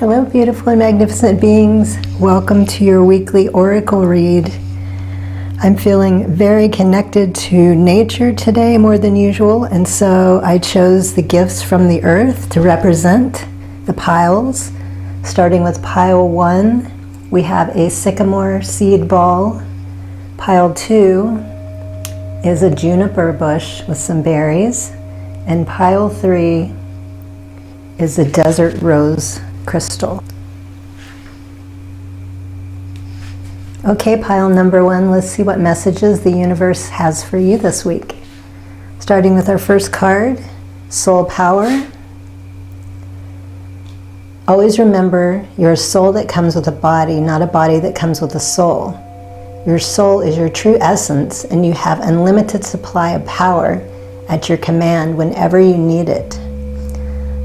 Hello, beautiful and magnificent beings. Welcome to your weekly oracle read. I'm feeling very connected to nature today more than usual, and so I chose the gifts from the earth to represent the piles. Starting with pile 1, we have a sycamore seed ball. Pile 2 is a juniper bush with some berries. And pile 3 is a desert rose crystal. Okay, pile number 1, let's see what messages the universe has for you this week. Starting with our first card, Soul Power. Always remember, you're a soul that comes with a body, not a body that comes with a soul. Your soul is your true essence, and you have unlimited supply of power at your command whenever you need it.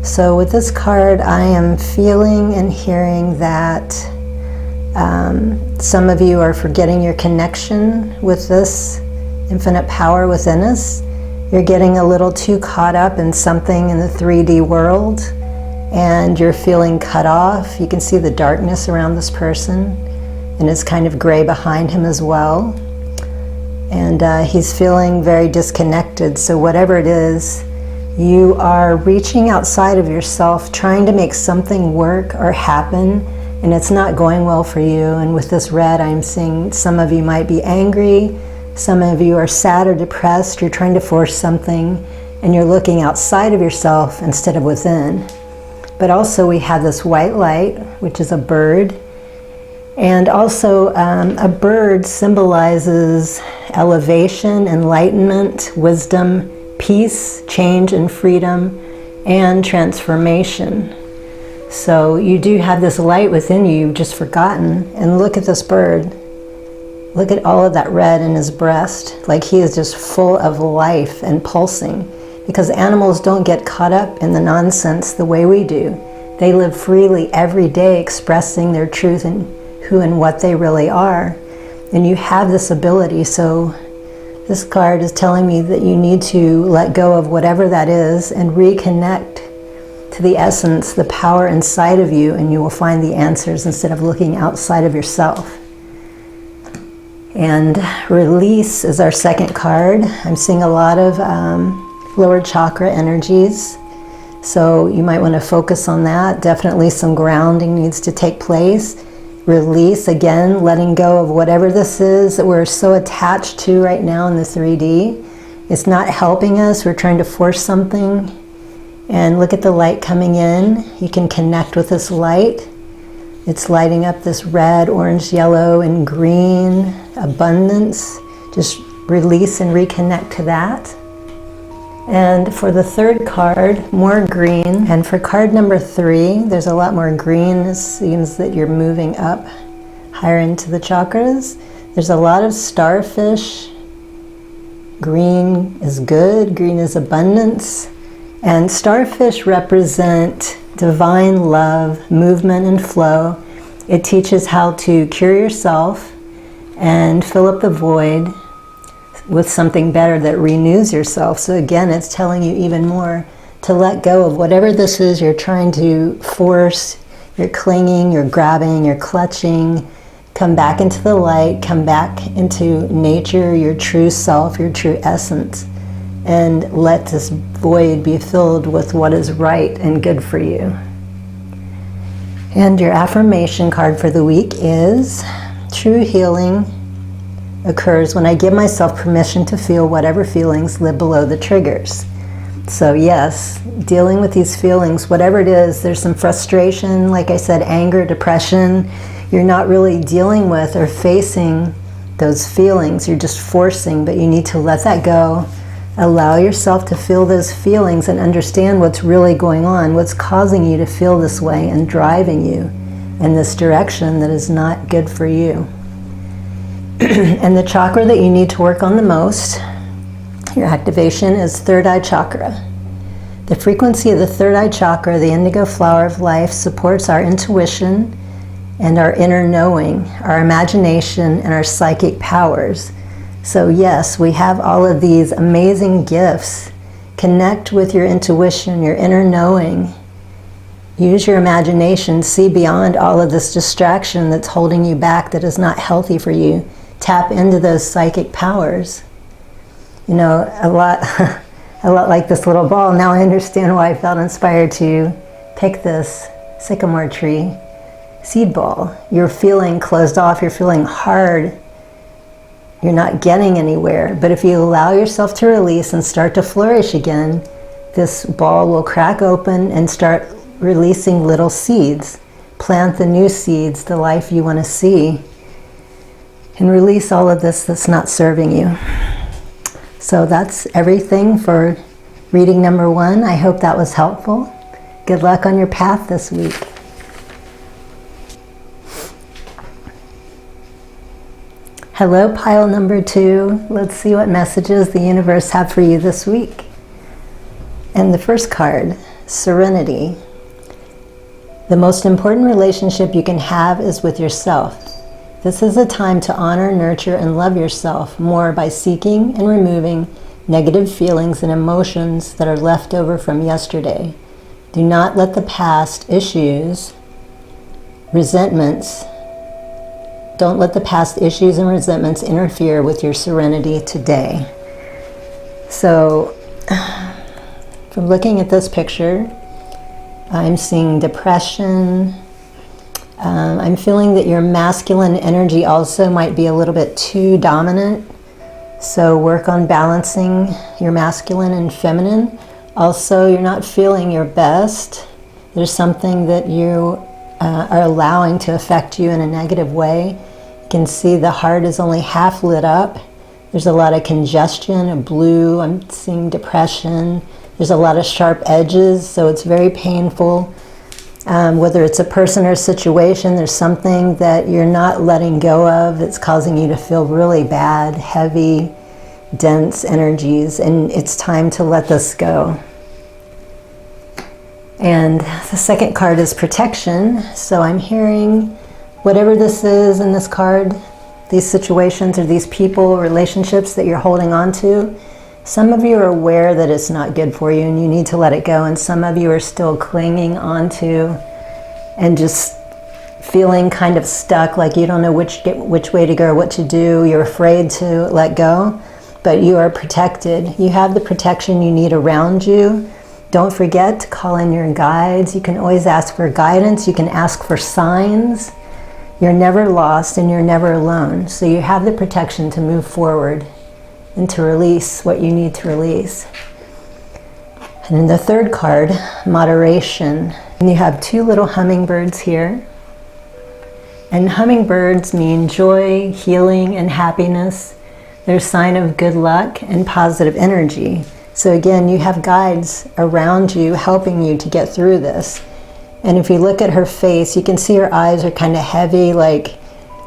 So with this card, I am feeling and hearing that some of you are forgetting your connection with this infinite power within us. You're getting a little too caught up in something in the 3D world, and you're feeling cut off. You can see the darkness around this person, and it's kind of gray behind him as well. And he's feeling very disconnected. So whatever it is, you are reaching outside of yourself, trying to make something work or happen, and it's not going well for you. And with this red, I'm seeing some of you might be angry, some of you are sad or depressed, you're trying to force something, and you're looking outside of yourself instead of within. But also we have this white light, which is a bird. And also a bird symbolizes elevation, enlightenment, wisdom, peace, change and freedom, and transformation. So you do have this light within you, you've just forgotten. And look at this bird. Look at all of that red in his breast, like he is just full of life and pulsing. Because animals don't get caught up in the nonsense the way we do. They live freely every day expressing their truth and who and what they really are. And you have this ability, so this card is telling me that you need to let go of whatever that is and reconnect to the essence, the power inside of you, and you will find the answers instead of looking outside of yourself. And release is our second card. I'm seeing a lot of lower chakra energies, so you might want to focus on that. Definitely some grounding needs to take place. Release, again, letting go of whatever this is that we're so attached to right now in the 3D. It's not helping us. We're trying to force something. And look at the light coming in. You can connect with this light. It's lighting up this red, orange, yellow, and green abundance. Just release and reconnect to that. And for the third card, more green. And for card number 3, there's a lot more green. It seems that you're moving up higher into the chakras. There's a lot of starfish. Green is good. Green is abundance. And starfish represent divine love, movement, and flow. It teaches how to cure yourself and fill up the void with something better that renews yourself. So again, it's telling you even more to let go of whatever this is you're trying to force. You're clinging, you're grabbing, you're clutching. Come back into the light, come back into nature, your true self, your true essence, and let this void be filled with what is right and good for you. And your affirmation card for the week is true healing occurs when I give myself permission to feel whatever feelings live below the triggers. So yes, dealing with these feelings, whatever it is, there's some frustration, like I said, anger, depression. You're not really dealing with or facing those feelings. You're just forcing, but you need to let that go. Allow yourself to feel those feelings and understand what's really going on, what's causing you to feel this way and driving you in this direction that is not good for you. And the chakra that you need to work on the most, your activation, is third eye chakra. The frequency of the third eye chakra, the indigo flower of life, supports our intuition and our inner knowing, our imagination, and our psychic powers. So yes, we have all of these amazing gifts. Connect with your intuition, your inner knowing, Use your imagination, see beyond all of this distraction that's holding you back, that is not healthy for you. Tap into those psychic powers. You know, a lot like this little ball. Now I understand why I felt inspired to pick this sycamore tree seed ball. You're feeling closed off, you're feeling hard, you're not getting anywhere. But if you allow yourself to release and start to flourish again, this ball will crack open and start releasing little seeds. Plant the new seeds, the life you want to see, and release all of this that's not serving you. So that's everything for reading number 1. I hope that was helpful. Good luck on your path this week. Hello, pile number 2. Let's see what messages the universe have for you this week. And the first card, Serenity. The most important relationship you can have is with yourself. This is a time to honor, nurture, and love yourself more by seeking and removing negative feelings and emotions that are left over from yesterday. Do not let the past issues, resentments, don't let the past issues and resentments interfere with your serenity today. So, from looking at this picture, I'm seeing depression. I'm feeling that your masculine energy also might be a little bit too dominant. So work on balancing your masculine and feminine. Also, you're not feeling your best. There's something that you are allowing to affect you in a negative way. You can see the heart is only half lit up. There's a lot of congestion, a blue. I'm seeing depression. There's a lot of sharp edges, so it's very painful. Whether it's a person or a situation, there's something that you're not letting go of that's causing you to feel really bad, heavy, dense energies, and it's time to let this go. And the second card is protection. So I'm hearing whatever this is in this card, these situations or these people, relationships that you're holding on to, some of you are aware that it's not good for you and you need to let it go, and some of you are still clinging onto and just feeling kind of stuck, like you don't know which way to go or what to do. You're afraid to let go, but you are protected. You have the protection you need around you. Don't forget to call in your guides. You can always ask for guidance. You can ask for signs. You're never lost and you're never alone. So you have the protection to move forward and to release what you need to release. And in the third card, moderation. And you have 2 little hummingbirds here. And hummingbirds mean joy, healing, and happiness. They're a sign of good luck and positive energy. So again, you have guides around you helping you to get through this. And if you look at her face, you can see her eyes are kind of heavy, like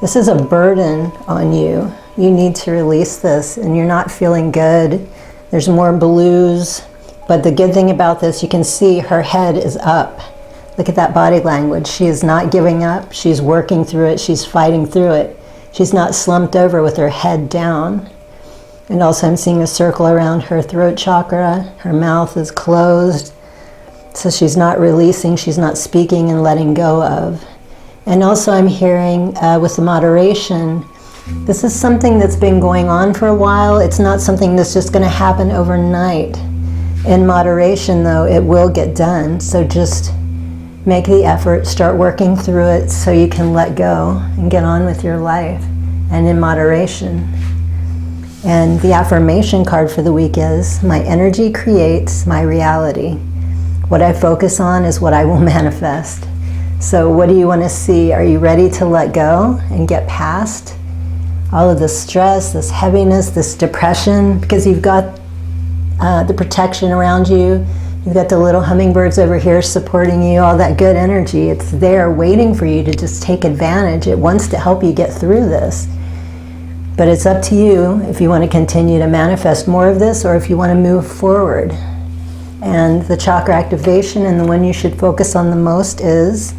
this is a burden on you. You need to release this and you're not feeling good. There's more blues. But the good thing about this, you can see her head is up. Look at that body language. She is not giving up. She's working through it. She's fighting through it. She's not slumped over with her head down. And also I'm seeing a circle around her throat chakra. Her mouth is closed. So she's not releasing, she's not speaking and letting go of. And also I'm hearing with the moderation, this is something that's been going on for a while. It's not something that's just going to happen overnight. In moderation though, it will get done. So just make the effort, start working through it so you can let go and get on with your life, and in moderation. And the affirmation card for the week is, my energy creates my reality. What I focus on is what I will manifest. So what do you want to see? Are you ready to let go and get past all of this stress, this heaviness, this depression? Because you've got the protection around you. You've got the little hummingbirds over here supporting you, all that good energy. It's there waiting for you to just take advantage. It wants to help you get through this. But it's up to you if you want to continue to manifest more of this or if you want to move forward. And the chakra activation, and the one you should focus on the most, is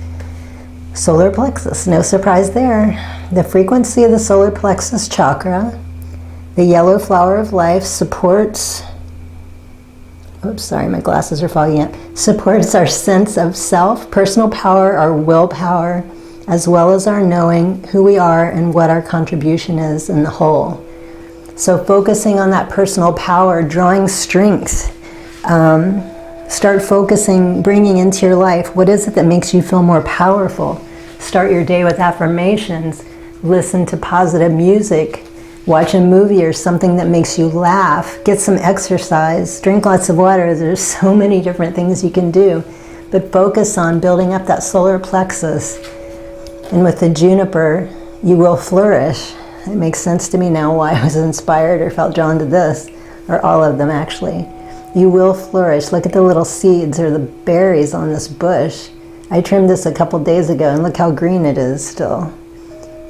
solar plexus. No surprise there. The frequency of the solar plexus chakra, the yellow flower of life, supports oops, sorry, my glasses are fogging up, supports our sense of self, personal power, our willpower, as well as our knowing who we are and what our contribution is in the whole. So focusing on that personal power, drawing strength, start focusing, bringing into your life, what is it that makes you feel more powerful? Start your day with affirmations, listen to positive music, watch a movie or something that makes you laugh, get some exercise, drink lots of water. There's so many different things you can do, but focus on building up that solar plexus. And with the juniper, you will flourish. It makes sense to me now why I was inspired or felt drawn to this, or all of them actually. You will flourish. Look at the little seeds or the berries on this bush. I trimmed this a couple days ago and look how green it is still.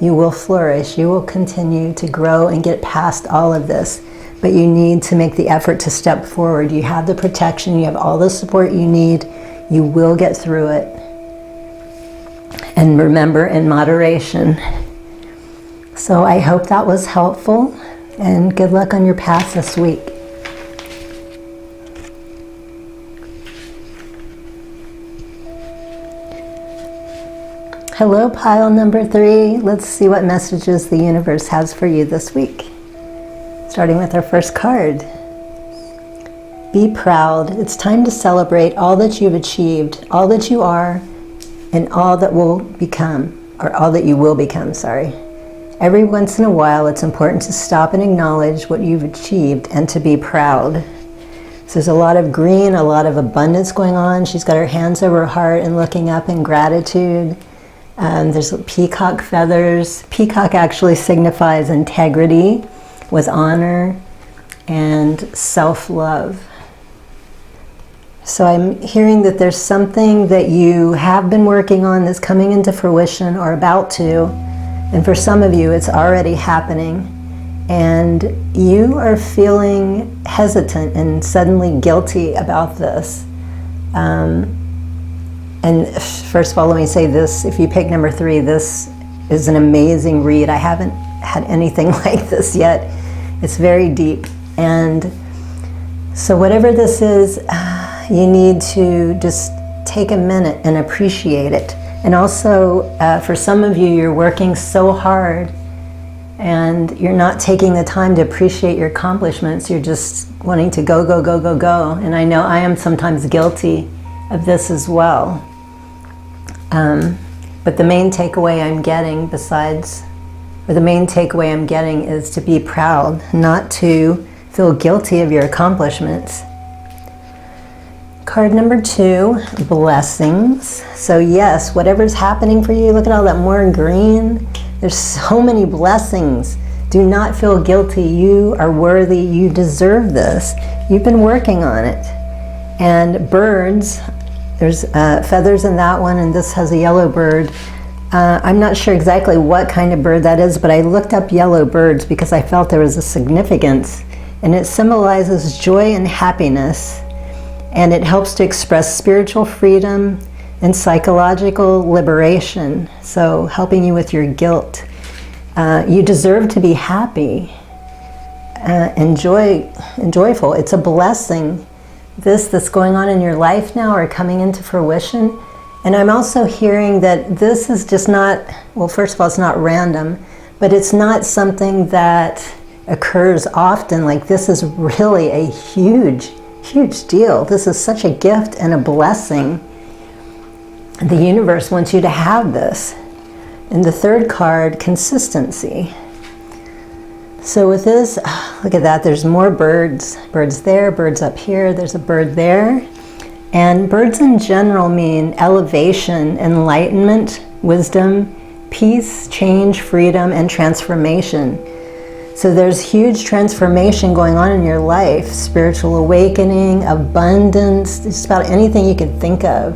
You will flourish. You will continue to grow and get past all of this, but you need to make the effort to step forward. You have the protection. You have all the support you need. You will get through it. And remember, in moderation. So I hope that was helpful, and good luck on your path this week. Hello, pile number 3. Let's see what messages the universe has for you this week. Starting with our first card. Be proud. It's time to celebrate all that you've achieved, all that you are, and all that will become, or all that you will become, sorry. Every once in a while, it's important to stop and acknowledge what you've achieved and to be proud. So there's a lot of green, a lot of abundance going on. She's got her hands over her heart and looking up in gratitude. There's peacock feathers. Peacock actually signifies integrity with honor and self-love. So I'm hearing that there's something that you have been working on that's coming into fruition or about to. And for some of you, it's already happening. And you are feeling hesitant and suddenly guilty about this. And first of all, let me say this. If you pick number 3, this is an amazing read. I haven't had anything like this yet. It's very deep. And so whatever this is, you need to just take a minute and appreciate it. And also, for some of you, you're working so hard and you're not taking the time to appreciate your accomplishments. You're just wanting to go, go, go, go, go. And I know I am sometimes guilty of this as well. But the main takeaway I'm getting is to be proud, not to feel guilty of your accomplishments. Card number 2, blessings. So yes, whatever's happening for you, look at all that more green. There's so many blessings. Do not feel guilty. You are worthy. You deserve this. You've been working on it. And birds, there's feathers in that one, and this has a yellow bird. I'm not sure exactly what kind of bird that is, but I looked up yellow birds because I felt there was a significance. And it symbolizes joy and happiness. And it helps to express spiritual freedom and psychological liberation. So helping you with your guilt. You deserve to be happy and joyful. It's a blessing. That's going on in your life now or coming into fruition. And I'm also hearing that this is just not, well, first of all, it's not random, but it's not something that occurs often. Like, this is really a huge deal. This is such a gift and a blessing. The universe wants you to have this. And the third card, consistency. So with this, look at that, there's more birds. Birds there, birds up here, there's a bird there. And birds in general mean elevation, enlightenment, wisdom, peace, change, freedom, and transformation. So there's huge transformation going on in your life, spiritual awakening, abundance, just about anything you can think of.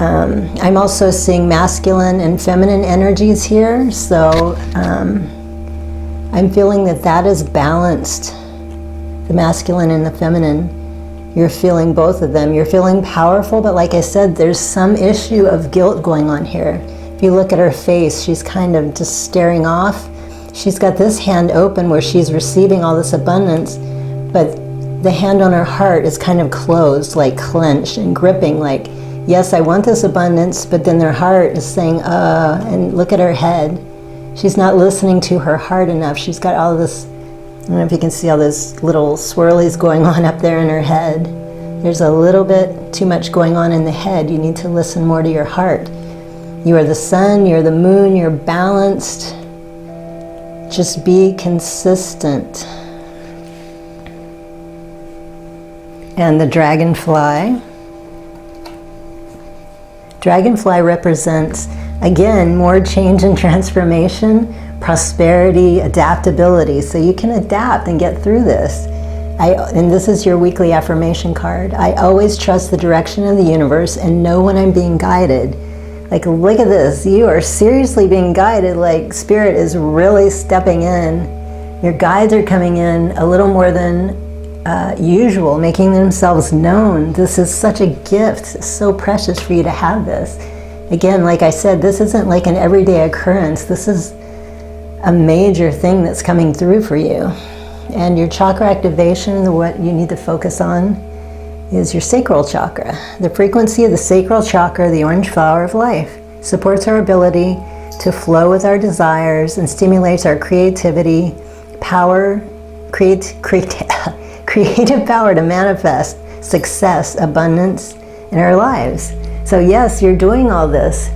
I'm also seeing masculine and feminine energies here, so I'm feeling that is balanced, the masculine and the feminine. You're feeling both of them. You're feeling powerful, but like I said, there's some issue of guilt going on here. If you look at her face, she's kind of just staring off. She's got this hand open where she's receiving all this abundance, but the hand on her heart is kind of closed, like clenched and gripping, like, yes, I want this abundance, but then their heart is saying, and look at her head. She's not listening to her heart enough. She's got all this, I don't know if you can see all those little swirlies going on up there in her head. There's a little bit too much going on in the head. You need to listen more to your heart. You are the sun, you're the moon, you're balanced. Just be consistent. And the dragonfly. Dragonfly represents, again, more change and transformation, prosperity, adaptability. So you can adapt and get through this. And this is your weekly affirmation card. I always trust the direction of the universe and know when I'm being guided. Like, look at this. You are seriously being guided. Like, Spirit is really stepping in. Your guides are coming in a little more than usual, making themselves known. This is such a gift. It's so precious for you to have this. Again, like I said, this isn't like an everyday occurrence. This is a major thing that's coming through for you. And your chakra activation, what you need to focus on, is your sacral chakra. The frequency of the sacral chakra, the orange flower of life, supports our ability to flow with our desires and stimulates our creativity, creative power to manifest success, abundance in our lives. So yes, you're doing all this,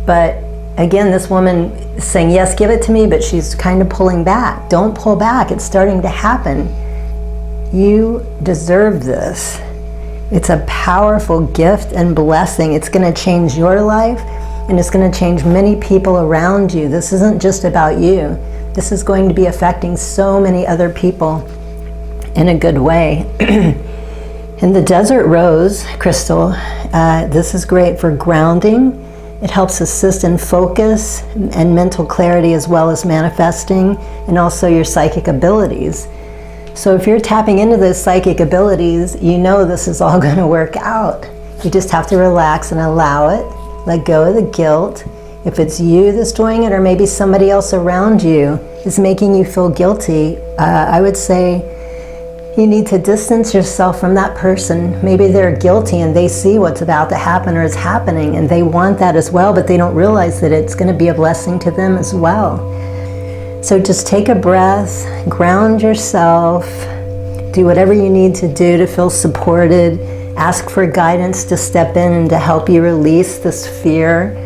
but again, this woman is saying, yes, give it to me, but she's kind of pulling back. Don't pull back. It's starting to happen. You deserve this. It's a powerful gift and blessing. It's going to change your life, and it's going to change many people around you. This isn't just about you. This is going to be affecting so many other people in a good way. And the desert rose crystal, this is great for grounding. It helps assist in focus and mental clarity, as well as manifesting, and also your psychic abilities. So if you're tapping into those psychic abilities, you know this is all going to work out. You just have to relax and allow it. Let go of the guilt. If it's you that's doing it, or maybe somebody else around you is making you feel guilty, I would say you need to distance yourself from that person. Maybe they're guilty and they see what's about to happen or is happening, and they want that as well, but they don't realize that it's going to be a blessing to them as well. So just take a breath, ground yourself, do whatever you need to do to feel supported, ask for guidance to step in and to help you release this fear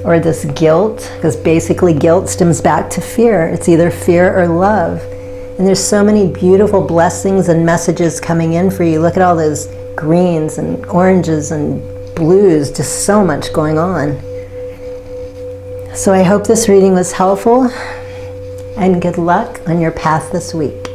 or this guilt, because basically guilt stems back to fear. It's either fear or love. And there's so many beautiful blessings and messages coming in for you. Look at all those greens and oranges and blues, just so much going on. So I hope this reading was helpful, and good luck on your path this week.